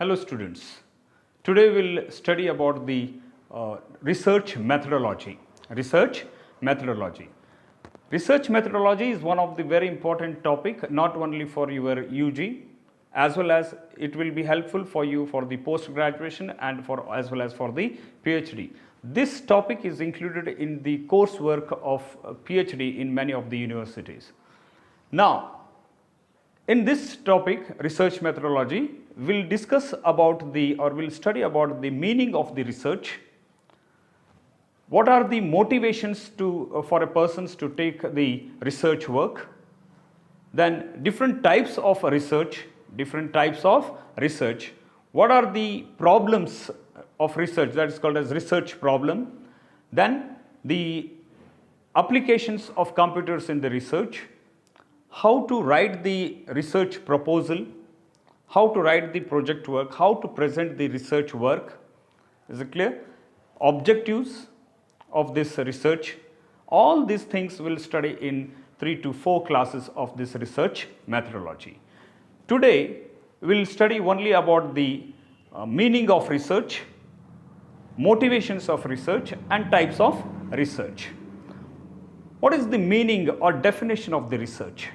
Hello students, today we'll study about the research methodology. Research methodology. Research methodology is one of the very important topic, not only for your UG as well as it will be helpful for you for the post graduation and for as well as for the PhD. This topic is included in the coursework of PhD in many of the universities. Now, in this topic, research methodology, we'll discuss about we'll study about the meaning of the research. What are the motivations for a person to take the research work? Then different types of research, What are the problems of research, that is called as research problem? Then the applications of computers in the research, how to write the research proposal, how to write the project work, how to present the research work. Is it clear? Objectives of this research. All these things we'll study in 3 to 4 classes of this research methodology. Today, we'll study only about the meaning of research, motivations of research, and types of research. What is the meaning or definition of the research?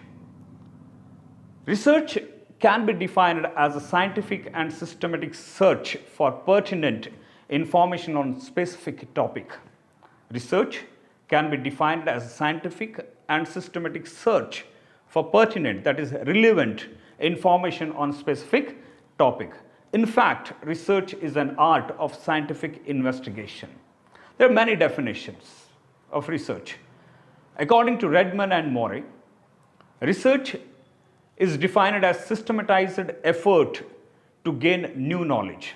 Research can be defined as a scientific and systematic search for pertinent information on specific topic. Research can be defined as a scientific and systematic search for pertinent, that is relevant information on specific topic. In fact, research is an art of scientific investigation. There are many definitions of research. According to Redman and Morey, research is defined as systematized effort to gain new knowledge.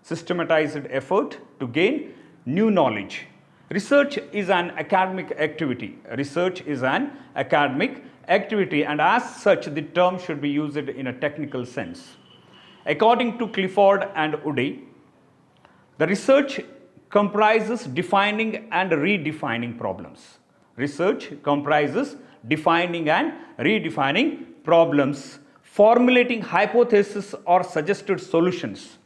Systematized effort to gain new knowledge. Research is an academic activity. Research is an academic activity, and as such, the term should be used in a technical sense. According to Clifford and Woody, the research comprises defining and redefining problems. Research comprises defining and redefining problems, formulating hypotheses or suggested solutions.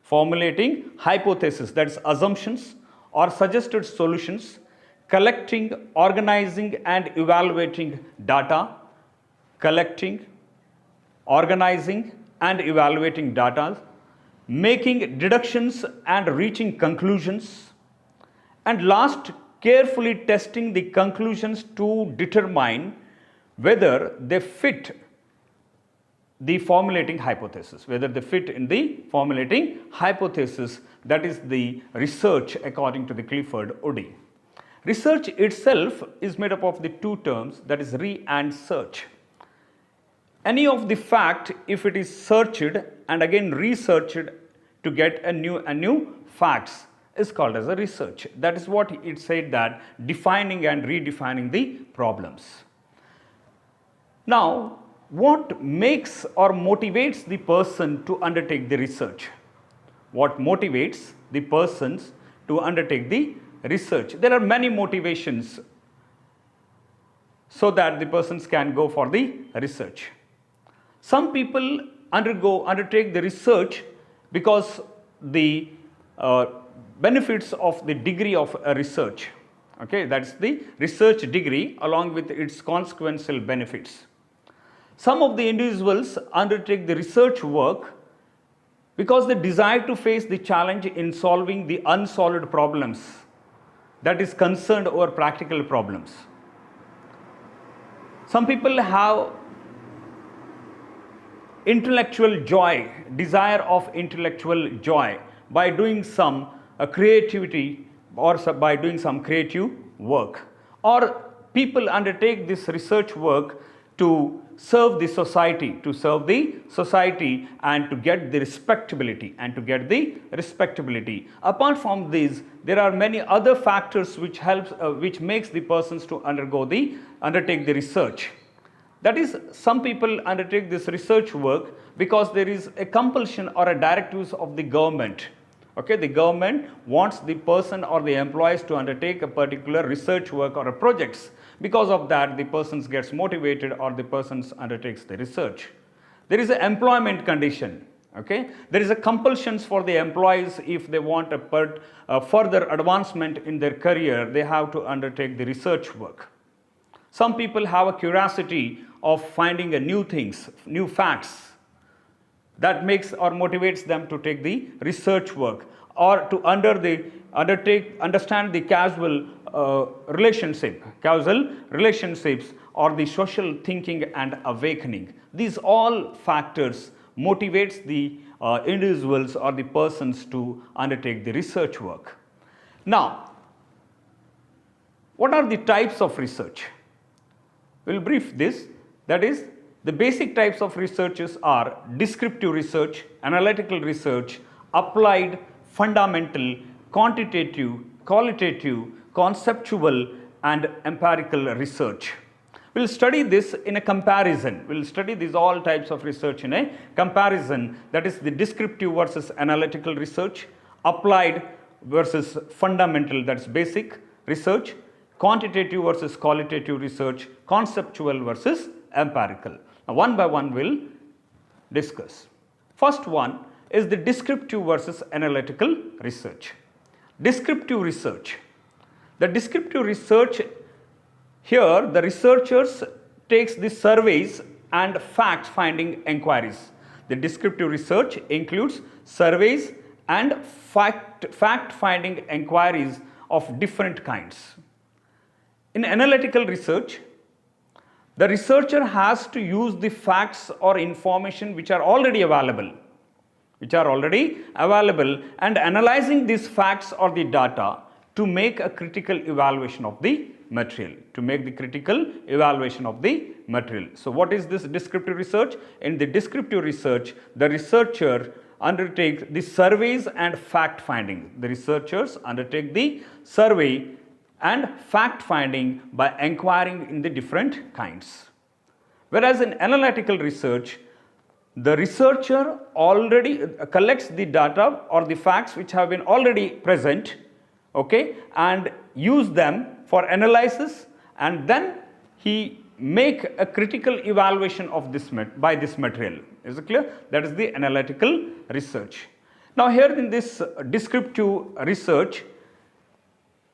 Formulating hypotheses, that is assumptions or suggested solutions, collecting, organizing and evaluating data, collecting, organizing and evaluating data, making deductions and reaching conclusions, and last, carefully testing the conclusions to determine whether they fit the formulating hypothesis, whether they fit in the formulating hypothesis. That is the research according to the Clifford Woody. Research itself is made up of the two terms, that is re and search. Any of the fact, if it is searched and again researched to get a new facts, is called as a research. That is what it said, that defining and redefining the problems. Now, what makes or motivates the person to undertake the research? What motivates the persons to undertake the research? There are many motivations so that the persons can go for the research. Some people undertake the research because the benefits of the degree of a research. Okay, that's the research degree along with its consequential benefits. Some of the individuals undertake the research work because they desire to face the challenge in solving the unsolved problems, that is concerned over practical problems. Some people have intellectual joy, desire of intellectual joy by doing some creativity or by doing some creative work. Or people undertake this research work to serve the society, and to get the respectability, Apart from these, there are many other factors which makes the persons to undertake the research. That is, some people undertake this research work because there is a compulsion or a directives of the government. Okay, the government wants the person or the employees to undertake a particular research work or a projects. Because of that, the persons gets motivated or the persons undertakes the research. There is an employment condition. Okay, there is a compulsions for the employees if they want a further advancement in their career, they have to undertake the research work. Some people have a curiosity of finding a new things, new facts, that makes or motivates them to take the research work or to understand the causal relationships or the social thinking and awakening. These all factors motivates the individuals or the persons to undertake the research work. Now, what are the types of research? We'll brief this. That is, the basic types of researches are descriptive research, analytical research, applied, fundamental, quantitative, qualitative, conceptual, and empirical research. We'll study this in a comparison. We'll study these all types of research in a comparison, that is the descriptive versus analytical research, applied versus fundamental, that's basic research, quantitative versus qualitative research, conceptual versus empirical. Now, one by one we'll discuss. First one is the descriptive versus analytical research. Descriptive research. The descriptive research, here the researchers takes the surveys and fact finding inquiries. The descriptive research includes surveys and fact finding inquiries of different kinds. In analytical research, the researcher has to use the facts or information which are already available and analyzing these facts or the data to make a critical evaluation of the material, So what is this descriptive research? In the descriptive research, the researcher undertakes the surveys and fact finding. The researchers undertake the survey and fact finding by inquiring in the different kinds. Whereas in analytical research, the researcher already collects the data or the facts which have been already present, okay, and use them for analysis, and then he make a critical evaluation of this by this material. Is it clear? That is the analytical research. Now here in this descriptive research,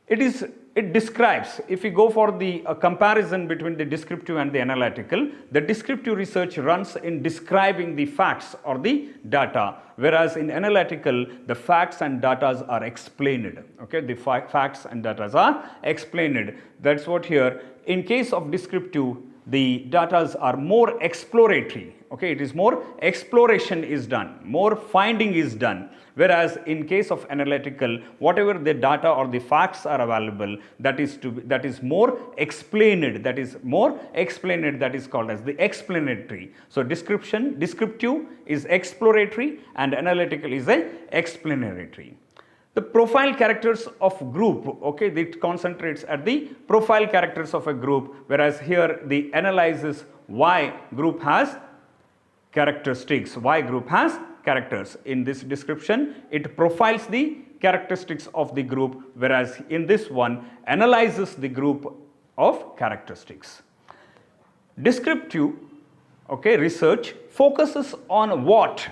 it describes, if we go for the comparison between the descriptive and the analytical, the descriptive research runs in describing the facts or the data, whereas in analytical, the facts and data are explained. Okay, the facts and data are explained. That's what here, in case of descriptive, the data are more exploratory. Okay, it is more exploration is done, more finding is done. Whereas in case of analytical, whatever the data or the facts are available, that is more explained, that is called as the explanatory. So descriptive is exploratory and analytical is a explanatory. The profile characters of group, okay, it concentrates at the profile characters of a group, whereas here the analyzes why group has characteristics, why group has characters. In this description, it profiles the characteristics of the group, whereas in this one, analyzes the group of characteristics. Descriptive, okay, research focuses on what,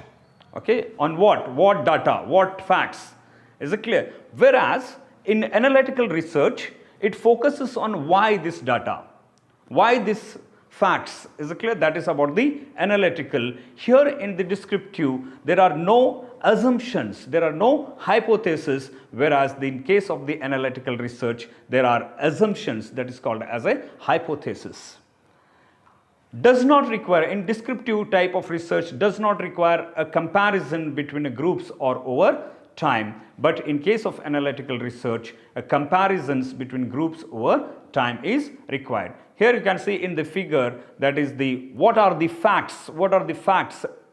okay, on what data, what facts. Is it clear? Whereas in analytical research, it focuses on why this data, why this facts. Is it clear? That is about the analytical. Here in the descriptive, there are no assumptions, there are no hypotheses, whereas in case of the analytical research, there are assumptions, that is called as a hypothesis. Does not require, in descriptive type of research, does not require a comparison between groups or over time, but in case of analytical research, comparisons between groups over time is required. Here you can see in the figure, that is the what are the facts.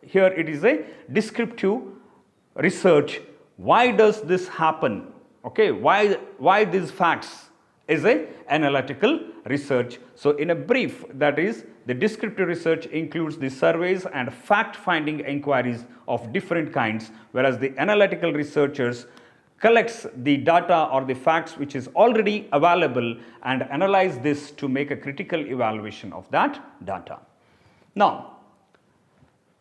Here it is a descriptive research. Why does this happen? Okay, why these facts is a analytical research. So in a brief, that is the descriptive research includes the surveys and fact finding inquiries of different kinds, whereas the analytical researchers collects the data or the facts which is already available and analyze this to make a critical evaluation of that data. Now,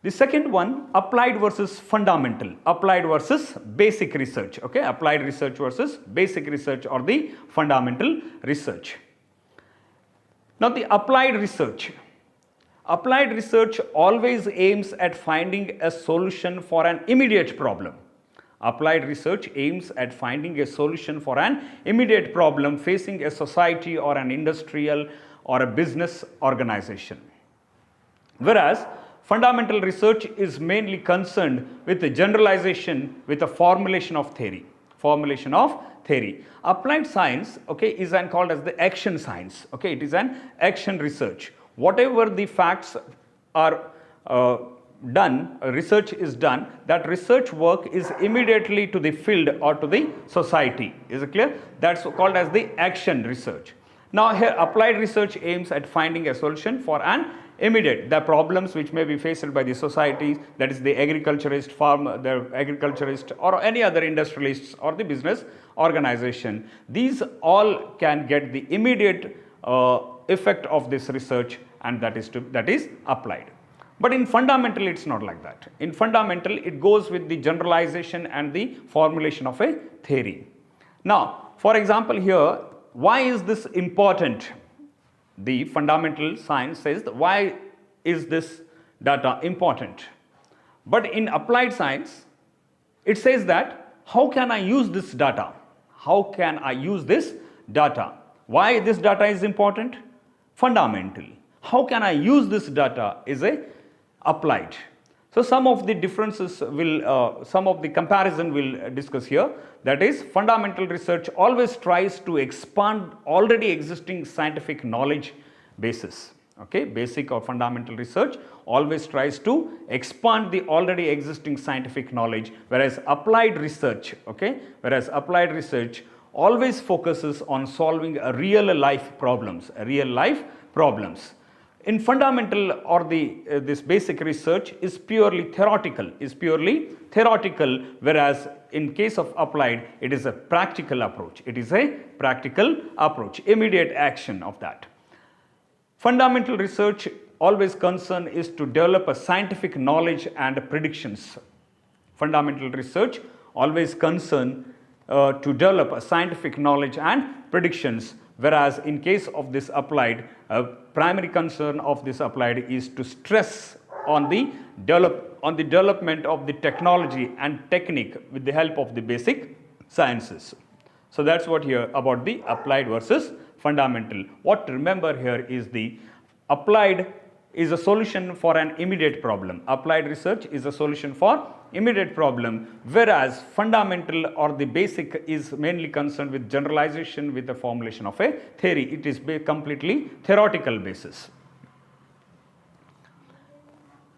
The second one, applied versus fundamental, applied versus basic research, okay, applied research versus basic research or the fundamental research. Now the applied research always aims at finding a solution for an immediate problem. Applied research aims at finding a solution for an immediate problem facing a society or an industrial or a business organization. Whereas fundamental research is mainly concerned with the generalization, with the formulation of theory. Applied science, okay, is called as the action science. Okay, it is an action research. Whatever the facts are done, research is done, that research work is immediately to the field or to the society. Is it clear? That's called as the action research. Now here applied research aims at finding a solution for an immediate, the problems which may be faced by the societies, that is the agriculturist, or any other industrialists or the business organization. These all can get the immediate effect of this research, and that is applied. But in fundamental, it's not like that. In fundamental, it goes with the generalization and the formulation of a theory. Now, for example, here, why is this important? The fundamental science says that why is this data important? But in applied science, it says that how can I use this data? How can I use this data? Why this data is important? Fundamental. How can I use this data is a applied. So some of the differences will, some of the comparison will discuss here. That is, fundamental research always tries to expand already existing scientific knowledge basis. Okay, basic or fundamental research always tries to expand the already existing scientific knowledge, whereas applied research, okay, always focuses on solving real life problems, In fundamental or this basic research is purely theoretical, whereas in case of applied, it is a practical approach. Immediate action of that. Fundamental research always concern is to develop a scientific knowledge and predictions. Fundamental research always concern to develop a scientific knowledge and predictions, whereas in case of this applied, primary concern of this applied is to stress on the development of the technology and technique with the help of the basic sciences. So that's what here about the applied versus fundamental. What to remember here is the applied is a solution for an immediate problem. Applied research is a solution for immediate problem, whereas fundamental or the basic is mainly concerned with generalization with the formulation of a theory. It is completely theoretical basis.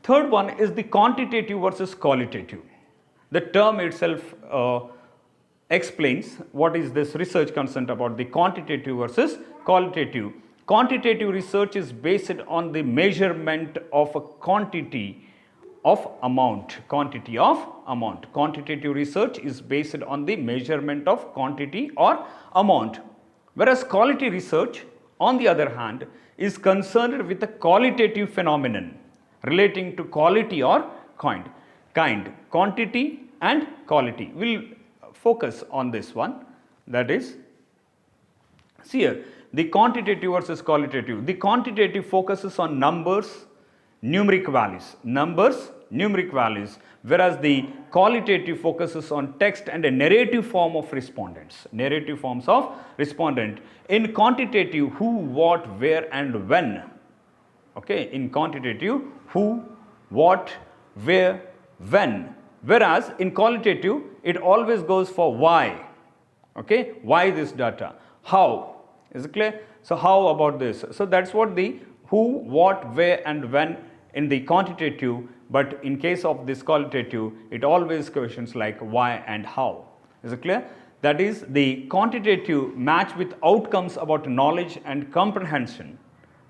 Third one is the quantitative versus qualitative. The term itself explains what is this research concerned about the quantitative versus qualitative. Quantitative research is based on the measurement of a quantity of amount. Quantitative research is based on the measurement of quantity or amount. Whereas quality research, on the other hand, is concerned with a qualitative phenomenon relating to quality or kind. Quantity and quality. We'll focus on this one. That is, see here, the quantitative versus qualitative. The quantitative focuses on numbers, numeric values, whereas the qualitative focuses on text and a narrative form of respondents. In quantitative, who, what, where and when. Okay, in quantitative, who, what, where, when. Whereas in qualitative, it always goes for why. Okay, why this data? How? Is it clear? So how about this? So that's what the who, what, where and when in the quantitative, but in case of this qualitative, it always questions like why and how. Is it clear? That is, the quantitative match with outcomes about knowledge and comprehension.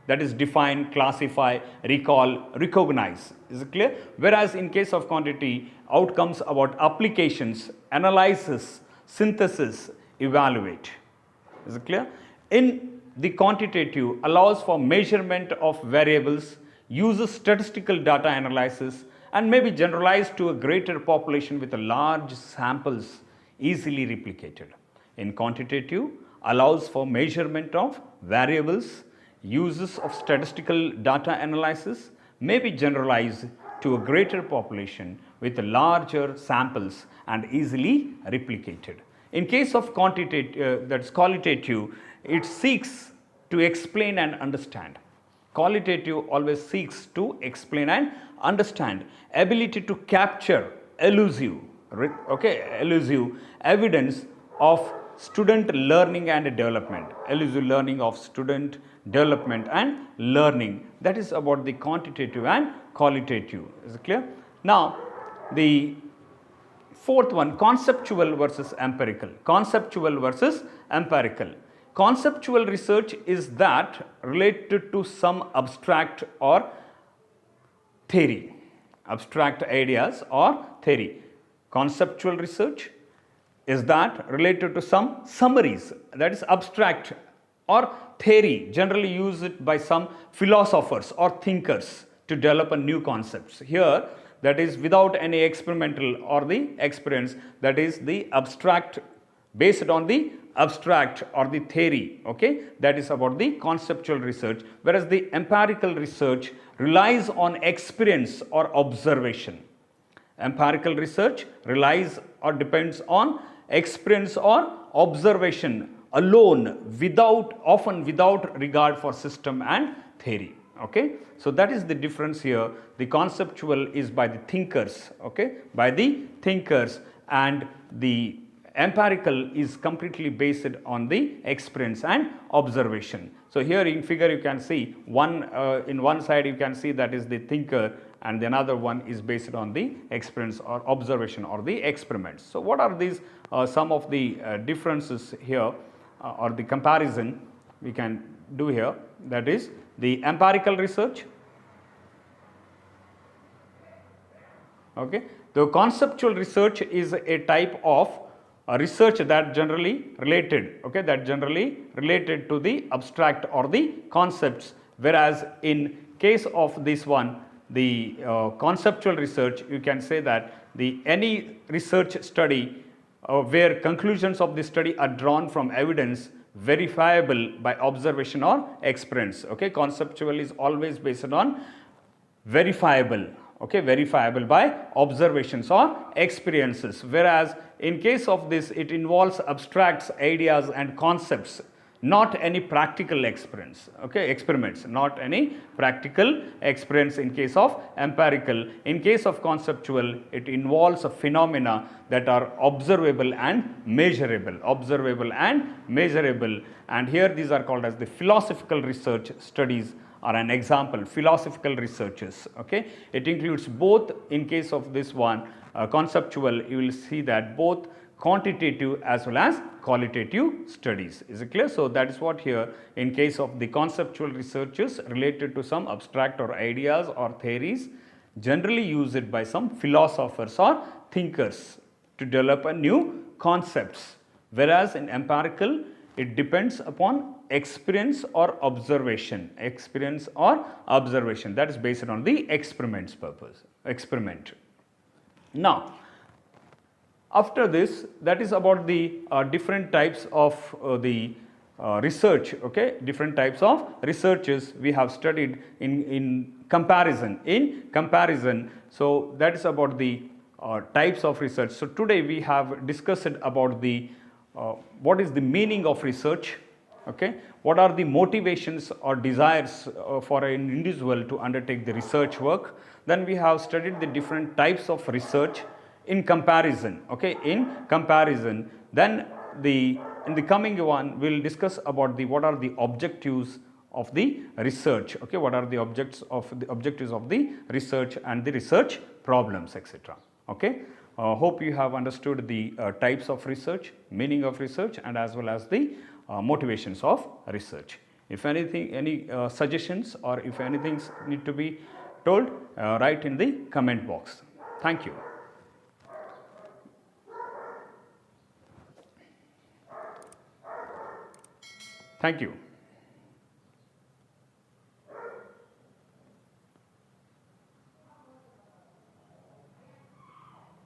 That is, define, classify, recall, recognize. Is it clear? Whereas in case of quantity, outcomes about applications, analysis, synthesis, evaluate. Is it clear? In the quantitative allows for measurement of variables, uses statistical data analysis and may be generalized to a greater population with a large samples easily replicated. In quantitative, allows for measurement of variables, uses of statistical data analysis, may be generalized to a greater population with larger samples and easily replicated. In case of quantitative, that's qualitative, it seeks to explain and understand. Qualitative always seeks to explain and understand. Ability to capture elusive, elusive evidence of student learning and development. Elusive learning of student development and learning. That is about the quantitative and qualitative. Is it clear? Now, the fourth one, conceptual versus empirical. Conceptual versus empirical. Conceptual research is that related to some abstract or theory, abstract ideas or theory. Conceptual research is that related to some summaries, that is abstract or theory, generally used by some philosophers or thinkers to develop a new concepts. Here, that is without any experimental or the experience, that is the abstract, based on the abstract or the theory, okay, that is about the conceptual research, whereas the empirical research relies on experience or observation. Empirical research relies or depends on experience or observation alone, often without regard for system and theory. Okay, so that is the difference here. The conceptual is by the thinkers, okay, by the thinkers, and the empirical is completely based on the experience and observation. So here in figure you can see in one side you can see that is the thinker, and the another one is based on the experience or observation or the experiments. So what are these some of the differences here or the comparison we can do here? That is the empirical research, okay. The conceptual research is a type of research that generally related, okay, that generally related to the abstract or the concepts, whereas in case of this one, the conceptual research, you can say that the any research study where conclusions of the study are drawn from evidence verifiable by observation or experience. Okay, conceptual is always based on verifiable, okay, verifiable by observations or experiences, whereas in case of this it involves abstracts, ideas and concepts, not any practical experience, okay, experiments, not any practical experience in case of empirical. In case of conceptual, it involves a phenomena that are observable and measurable, and here these are called as the philosophical research studies are an example, philosophical researches, okay. It includes both. In case of this one, conceptual, you will see that both quantitative as well as qualitative studies. Is it clear? So that is what here in case of the conceptual researches related to some abstract or ideas or theories generally used by some philosophers or thinkers to develop a new concepts, whereas in empirical it depends upon experience or observation, that is based on the experiments purpose, experiment. Now, after this, that is about the different types of the research, okay, different types of researches we have studied in comparison. So that is about the types of research. So today we have discussed about the what is the meaning of research, okay, what are the motivations or desires for an individual to undertake the research work. Then we have studied the different types of research in comparison, okay, in comparison. Then in the coming one we will discuss about the what are the objectives of the research, okay, what are the objectives of the research and the research problems, etc. Okay, hope you have understood the types of research, meaning of research, and as well as the motivations of research. If anything, any suggestions or if anything need to be told, write in the comment box. Thank you. Thank you.